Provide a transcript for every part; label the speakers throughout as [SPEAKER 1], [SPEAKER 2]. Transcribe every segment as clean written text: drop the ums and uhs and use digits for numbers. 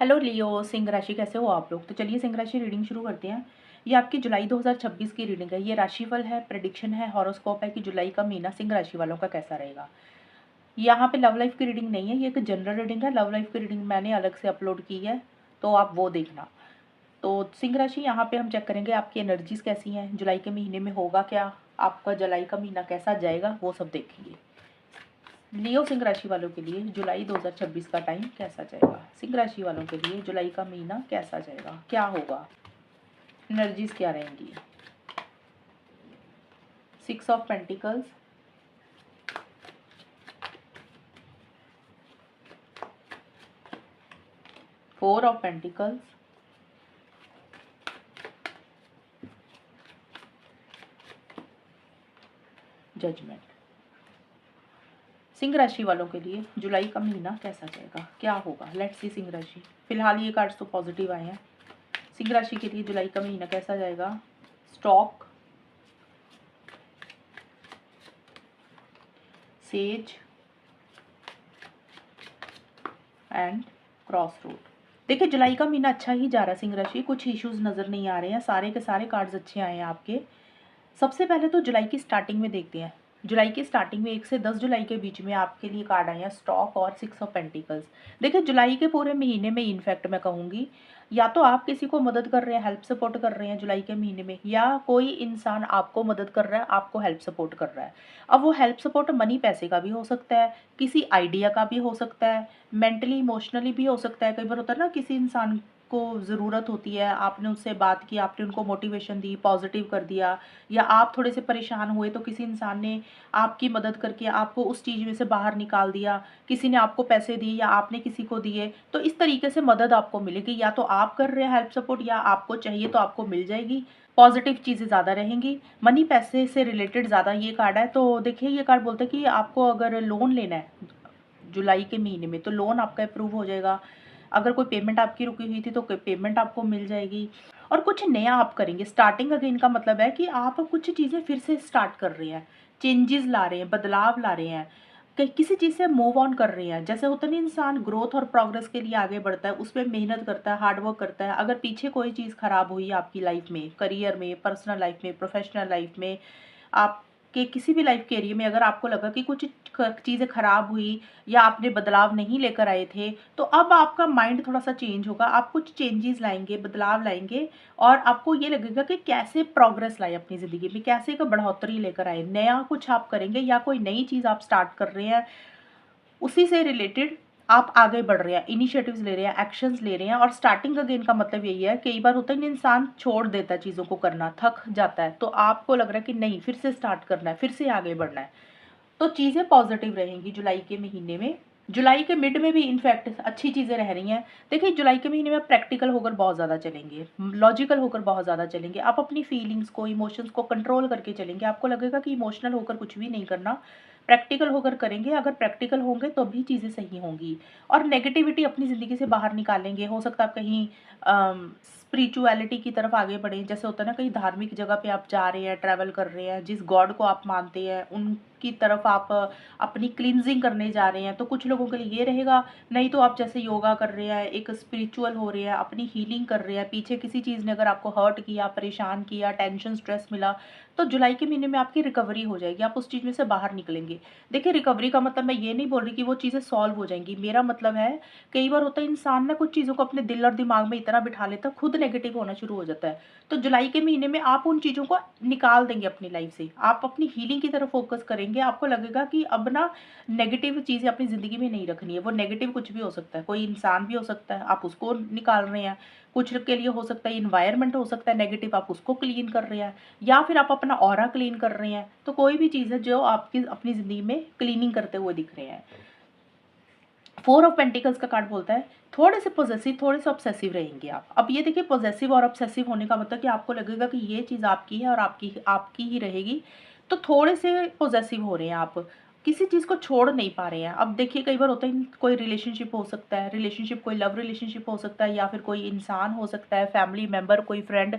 [SPEAKER 1] Hello लियो, सिंह राशि कैसे हो आप लोग। तो चलिए सिंह राशि रीडिंग शुरू करते हैं। ये आपकी जुलाई 2026 की रीडिंग है। ये राशिफल है, प्रेडिक्शन है, हॉरोस्कोप है कि जुलाई का महीना सिंह राशि वालों का कैसा रहेगा। यहाँ पे लव लाइफ की रीडिंग नहीं है, ये एक जनरल रीडिंग है। लव लाइफ की रीडिंग मैंने अलग से अपलोड की है, तो आप वो देखना। तो सिंह राशि यहाँ पे हम चेक करेंगे आपकी एनर्जीज कैसी हैं, जुलाई के महीने में होगा क्या, आपका जुलाई का महीना कैसा जाएगा, वो सब देखेंगे। लियो सिंह राशि वालों के लिए जुलाई 2026 का टाइम कैसा जाएगा। सिंह राशि वालों के लिए जुलाई का महीना कैसा जाएगा, क्या होगा, एनर्जीज क्या रहेंगी। 6 of pentacles, 4 of pentacles, judgment. सिंह राशि वालों के लिए जुलाई का महीना कैसा जाएगा, क्या होगा। लेट्स सी सिंह राशि। फिलहाल ये कार्ड्स तो पॉजिटिव आए हैं। सिंह राशि के लिए जुलाई का महीना कैसा जाएगा। Stock, says and cross road. देखिए जुलाई का महीना अच्छा ही जा रहा है सिंह राशि, कुछ इश्यूज नज़र नहीं आ रहे हैं, सारे के सारे कार्ड्स अच्छे आए हैं आपके। सबसे पहले तो जुलाई की स्टार्टिंग में देखते हैं। जुलाई की स्टार्टिंग में 1 से 10 जुलाई के बीच में आपके लिए कार्ड आए हैं स्टॉक और 6 ऑफ पेंटिकल्स। देखिए जुलाई के पूरे महीने में इनफैक्ट मैं कहूँगी, या तो आप किसी को मदद कर रहे हैं, हेल्प सपोर्ट कर रहे हैं जुलाई के महीने में, या कोई इंसान आपको मदद कर रहा है, आपको हेल्प सपोर्ट कर रहा है। अब वो हेल्प सपोर्ट मनी पैसे का भी हो सकता है, किसी आइडिया का भी हो सकता है, मेंटली इमोशनली भी हो सकता है। कई बार होता है ना, किसी इंसान को ज़रूरत होती है, आपने उससे बात की, आपने उनको मोटिवेशन दी, पॉजिटिव कर दिया, या आप थोड़े से परेशान हुए तो किसी इंसान ने आपकी मदद करके आपको उस चीज़ में से बाहर निकाल दिया, किसी ने आपको पैसे दिए या आपने किसी को दिए, तो इस तरीके से मदद आपको मिलेगी। या तो आप कर रहे हैं हेल्प सपोर्ट, या आपको चाहिए तो आपको मिल जाएगी। पॉजिटिव चीज़ें ज़्यादा रहेंगी, मनी पैसे से रिलेटेड ज़्यादा ये कार्ड है। तो देखिए ये कार्ड बोलते हैं कि आपको अगर लोन लेना है जुलाई के महीने में, तो लोन आपका अप्रूव हो जाएगा। अगर कोई पेमेंट आपकी रुकी हुई थी तो कोई पेमेंट आपको मिल जाएगी, और कुछ नया आप करेंगे। स्टार्टिंग अगेन का मतलब है कि आप कुछ चीज़ें फिर से स्टार्ट कर रहे हैं, चेंजेस ला रहे हैं, बदलाव ला रहे हैं, किसी चीज़ से मूव ऑन कर रहे हैं। जैसे होता नहीं, इंसान ग्रोथ और प्रोग्रेस के लिए आगे बढ़ता है, उसमें मेहनत करता है, हार्डवर्क करता है। अगर पीछे कोई चीज़ खराब हुई आपकी लाइफ में, करियर में, पर्सनल लाइफ में, प्रोफेशनल लाइफ में, आपके किसी भी लाइफ के एरिया में अगर आपको लगा कि कुछ चीज़ें खराब हुई या आपने बदलाव नहीं लेकर आए थे, तो अब आपका माइंड थोड़ा सा चेंज होगा, आप कुछ चेंजेस लाएंगे, बदलाव लाएंगे, और आपको ये लगेगा कि कैसे प्रोग्रेस लाए अपनी ज़िंदगी में, कैसे एक बढ़ोतरी लेकर आए, नया कुछ आप करेंगे या कोई नई चीज़ आप स्टार्ट कर रहे हैं, उसी से रिलेटेड आप आगे बढ़ रहे हैं, इनिशिएटिव्स ले रहे हैं, एक्शंस ले रहे हैं। और स्टार्टिंग अगेन का मतलब यही है, कई बार होता है कि इंसान छोड़ देता है चीज़ों को करना, थक जाता है, तो आपको लग रहा है कि नहीं, फिर से स्टार्ट करना है, फिर से आगे बढ़ना है। तो चीज़ें पॉजिटिव रहेंगी जुलाई के महीने में। जुलाई के मिड में भी इनफैक्ट अच्छी चीज़ें रह रही हैं। देखिए जुलाई के महीने में प्रैक्टिकल होकर बहुत ज़्यादा चलेंगे, लॉजिकल होकर बहुत ज़्यादा चलेंगे। आप अपनी फीलिंग्स को, इमोशंस को कंट्रोल करके चलेंगे। आपको लगेगा कि इमोशनल होकर कुछ भी नहीं करना, प्रैक्टिकल होकर करेंगे। अगर प्रैक्टिकल होंगे तो भी चीज़ें सही होंगी, और नेगेटिविटी अपनी ज़िंदगी से बाहर निकालेंगे। हो सकता है आप कहीं स्पिरिचुअलिटी की तरफ आगे बढ़ें। जैसे होता है ना, कहीं धार्मिक जगह पे आप जा रहे हैं, ट्रैवल कर रहे हैं, जिस गॉड को आप मानते हैं उनकी तरफ आप अपनी क्लींजिंग करने जा रहे हैं। तो कुछ लोगों के लिए ये रहेगा। नहीं तो आप जैसे योगा कर रहे हैं, एक स्पिरिचुअल हो रहे हैं, अपनी हीलिंग कर रहे हैं, पीछे किसी चीज़ ने अगर आपको हर्ट किया, परेशान किया, टेंशन स्ट्रेस मिला, तो जुलाई के महीने में आपकी रिकवरी हो जाएगी, आप उस चीज़ में से बाहर निकलेंगे। देखिए रिकवरी का मतलब मैं ये नहीं बोल रही कि वो चीज़ें सॉल्व हो जाएंगी, मेरा मतलब है, कई बार होता है इंसान ना कुछ चीज़ों को अपने दिल और दिमाग में इतना बिठा लेता है, खुद नेगेटिव होना शुरू हो जाता है। तो जुलाई के महीने में आप उन चीज़ों को निकाल देंगे अपनी लाइफ से, आप अपनी हीलिंग की तरफ फोकस करेंगे। आपको लगेगा कि अब ना नेगेटिव चीज़ें अपनी ज़िंदगी में नहीं रखनी है। वो नेगेटिव कुछ भी हो सकता है, कोई इंसान भी हो सकता है, आप उसको निकाल रहे हैं। कुछ के लिए हो सकता है इन्वायरमेंट हो सकता है नेगेटिव, आप उसको क्लीन कर रहे हैं, या फिर आप अपना ऑरा क्लीन कर रहे हैं। तो कोई भी चीज़ है जो आपकी अपनी ज़िंदगी में क्लीनिंग करते हुए दिख रहे हैं। 4 ऑफ पेंटिकल्स का कार्ड बोलता है थोड़े से पॉजेसिव, थोड़े से ऑब्सेसिव रहेंगे आप। अब ये देखिए, पॉजेसिव और ऑब्सेसिव होने का मतलब कि आपको लगेगा कि ये चीज़ आपकी है और आपकी आपकी ही रहेगी। तो थोड़े से पॉजेसिव हो रहे हैं आप, किसी चीज़ को छोड़ नहीं पा रहे हैं। अब देखिए कई बार होता है, कोई रिलेशनशिप हो सकता है, रिलेशनशिप कोई लव रिलेशनशिप हो सकता है, या फिर कोई इंसान हो सकता है, फैमिली मेम्बर, कोई फ्रेंड।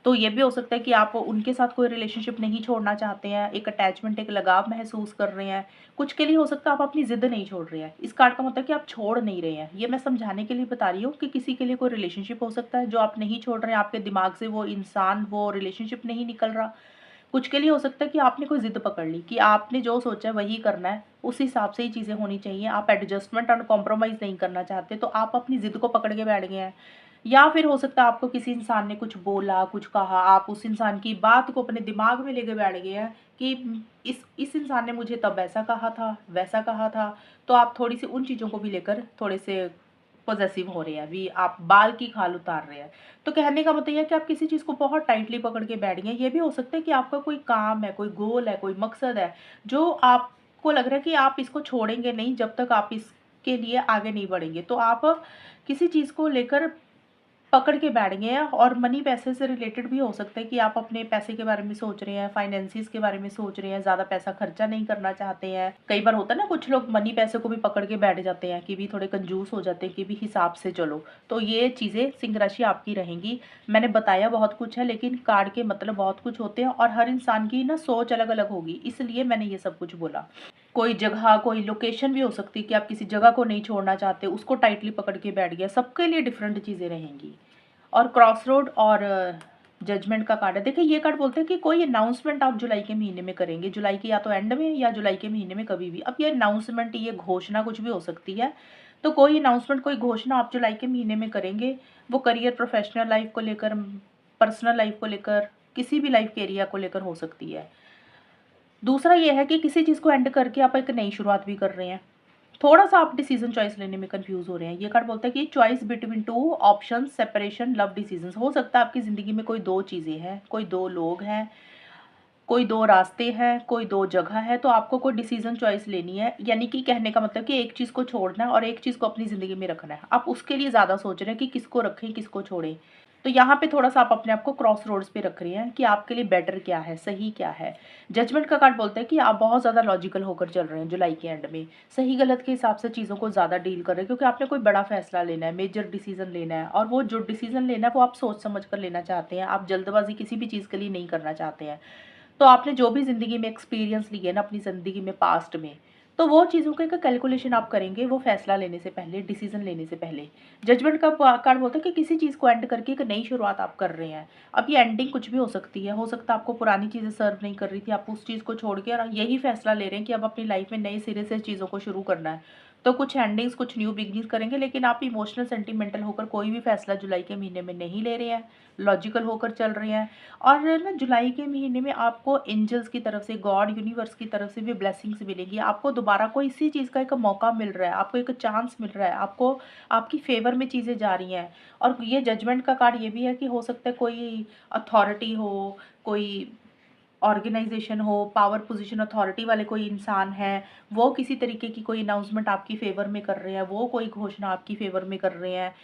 [SPEAKER 1] तो ये भी हो सकता है कि आप उनके साथ कोई रिलेशनशिप नहीं छोड़ना चाहते हैं, एक अटैचमेंट, एक लगाव महसूस कर रहे हैं। कुछ के लिए हो सकता है आप अपनी ज़िद नहीं छोड़ रहे हैं। इस कार्ड का मतलब कि आप छोड़ नहीं रहे हैं। ये मैं समझाने के लिए बता रही हूँ कि किसी के लिए कोई रिलेशनशिप हो सकता है जो आप नहीं छोड़ रहे हैं, आपके दिमाग से वो इंसान, वो रिलेशनशिप नहीं निकल रहा। कुछ के लिए हो सकता है कि आपने कोई ज़िद पकड़ ली कि आपने जो सोचा है वही करना है, उस हिसाब से ही चीज़ें होनी चाहिए। आप एडजस्टमेंट और कॉम्प्रोमाइज़ नहीं करना चाहते, तो आप अपनी ज़िद को पकड़ के बैठ गए हैं। या फिर हो सकता है आपको किसी इंसान ने कुछ बोला, कुछ कहा, आप उस इंसान की बात को अपने दिमाग में लेके बैठ गए हैं कि इस इंसान ने मुझे तब ऐसा कहा था, वैसा कहा था। तो आप थोड़ी-सी उन चीज़ों को भी लेकर थोड़े से पॉसेसिव हो रहे हैं, अभी आप बाल की खाल उतार रहे हैं। तो कहने का मतलब ये है कि आप किसी चीज़ को बहुत टाइटली पकड़ के बैठ गए हैं। ये भी हो सकता है कि आपका कोई काम है, कोई गोल है, कोई मकसद है, जो आपको लग रहा है कि आप इसको छोड़ेंगे नहीं जब तक आप इसके लिए आगे नहीं बढ़ेंगे। तो आप किसी चीज़ को लेकर पकड़ के बैठ गए हैं, और मनी पैसे से रिलेटेड भी हो सकता है कि आप अपने पैसे के बारे में सोच रहे हैं, फाइनेंसिस के बारे में सोच रहे हैं, ज़्यादा पैसा खर्चा नहीं करना चाहते हैं। कई बार होता है ना, कुछ लोग मनी पैसे को भी पकड़ के बैठ जाते हैं कि भी थोड़े कंजूस हो जाते हैं कि भी हिसाब से चलो। तो ये चीज़ें सिंह राशि आपकी रहेंगी। मैंने बताया बहुत कुछ है, लेकिन कार्ड के मतलब बहुत कुछ होते हैं और हर इंसान की ना सोच अलग अलग होगी, इसलिए मैंने ये सब कुछ बोला। कोई जगह, कोई लोकेशन भी हो सकती है कि आप किसी जगह को नहीं छोड़ना चाहते, उसको टाइटली पकड़ के बैठ गया। सबके लिए डिफरेंट चीज़ें रहेंगी। और क्रॉसरोड और जजमेंट का कार्ड है। देखिए, ये कार्ड बोलते हैं कि कोई अनाउंसमेंट आप जुलाई के महीने में करेंगे, जुलाई के या तो एंड में या जुलाई के महीने में कभी भी। अब ये अनाउंसमेंट, ये घोषणा कुछ भी हो सकती है। तो कोई अनाउंसमेंट, कोई घोषणा आप जुलाई के महीने में करेंगे। वो करियर, प्रोफेशनल लाइफ को लेकर, पर्सनल लाइफ को लेकर, किसी भी लाइफ के एरिया को लेकर हो सकती है। दूसरा ये है कि किसी चीज़ को एंड करके आप एक नई शुरुआत भी कर रहे हैं। थोड़ा-सा आप डिसीज़न चॉइस लेने में कन्फ्यूज़ हो रहे हैं। ये कार्ड बोलता है कि choice between 2 options, separation, love decisions. हो सकता है आपकी ज़िंदगी में कोई 2 चीज़ें हैं, कोई 2 लोग हैं, कोई 2 रास्ते हैं, कोई 2 जगह है, तो आपको कोई डिसीज़न चॉइस लेनी है। यानी कि कहने का मतलब कि एक चीज़ को छोड़ना है और एक चीज़ को अपनी ज़िंदगी में रखना है। आप उसके लिए ज़्यादा सोच रहे हैं कि किसको रखें, किसको छोड़ें। तो यहाँ पे थोड़ा-सा आप अपने आप को क्रॉस रोड्स पे रख रहे हैं कि आपके लिए बेटर क्या है, सही क्या है। जजमेंट का कार्ड बोलता है कि आप बहुत ज़्यादा लॉजिकल होकर चल रहे हैं जुलाई के एंड में। सही-गलत के हिसाब से चीज़ों को ज़्यादा डील कर रहे हैं, क्योंकि आपने कोई बड़ा फैसला लेना है, मेजर डिसीज़न लेना है, और वो जो डिसीज़न लेना है वो आप सोच समझ कर लेना चाहते हैं। आप जल्दबाज़ी किसी भी चीज़ के लिए नहीं करना चाहते हैं। तो आपने जो भी ज़िंदगी में एक्सपीरियंस लिए ना अपनी ज़िंदगी में पास्ट में, तो वो चीज़ों का एक कैलकुलेशन आप करेंगे, वो फैसला लेने से पहले, डिसीज़न लेने से पहले। जजमेंट का कार्ड बोलता है कि किसी चीज़ को एंड करके एक नई शुरुआत आप कर रहे हैं। अब ये एंडिंग कुछ भी हो सकती है। हो सकता है आपको पुरानी चीज़ें सर्व नहीं कर रही थी, आप उस चीज़ को छोड़ के और यही फैसला ले रहे हैं कि अब अपनी लाइफ में नए सिरे से चीज़ों को शुरू करना है। तो कुछ एंडिंग्स, कुछ न्यू बिगिनिंग्स करेंगे, लेकिन आप इमोशनल, सेंटिमेंटल होकर कोई भी फैसला जुलाई के महीने में नहीं ले रहे हैं, लॉजिकल होकर चल रहे हैं। और ना, जुलाई के महीने में आपको एंजल्स की तरफ से, गॉड, यूनिवर्स की तरफ से भी ब्लेसिंग्स मिलेंगी। आपको दोबारा कोई इसी चीज़ का एक मौका मिल रहा है, आपको एक चांस मिल रहा है, आपको आपकी फेवर में चीज़ें जा रही हैं। और ये जजमेंट का कार्ड ये भी है कि हो सकता है कोई अथॉरिटी हो, कोई ऑर्गेनाइजेशन हो, पावर पोजीशन, अथॉरिटी वाले कोई इंसान हैं, वो किसी तरीके की कोई अनाउंसमेंट आपकी फेवर में कर रहे हैं, वो कोई घोषणा आपकी फेवर में कर रहे हैं।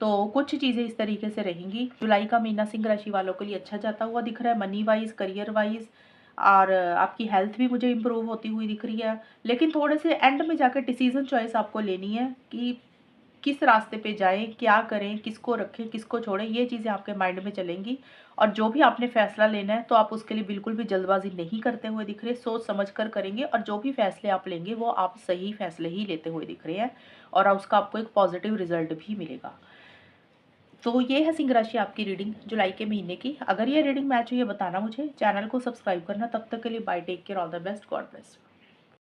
[SPEAKER 1] तो कुछ चीज़ें इस तरीके से रहेंगी। जुलाई का महीना सिंह राशि वालों के लिए अच्छा जाता हुआ दिख रहा है, मनी वाइज़, करियर वाइज़, और आपकी हेल्थ भी मुझे इम्प्रूव होती हुई दिख रही है। लेकिन थोड़े से एंड में जाकर डिसीज़न चॉइस आपको लेनी है कि किस रास्ते पे जाएँ, क्या करें, किसको रखें, किसको छोड़ें, ये चीज़ें आपके माइंड में चलेंगी। और जो भी आपने फ़ैसला लेना है, तो आप उसके लिए बिल्कुल भी जल्दबाज़ी नहीं करते हुए दिख रहे, सोच समझ कर करेंगे, और जो भी फ़ैसले आप लेंगे, वो आप सही फ़ैसले ही लेते हुए दिख रहे हैं, और उसका आपको एक पॉज़िटिव रिज़ल्ट भी मिलेगा। तो ये है सिंह राशि आपकी रीडिंग जुलाई के महीने की। अगर ये रीडिंग मैच हुई है, बताना मुझे। चैनल को सब्सक्राइब करना। तब तक के लिए bye, take care, all the best, God bless.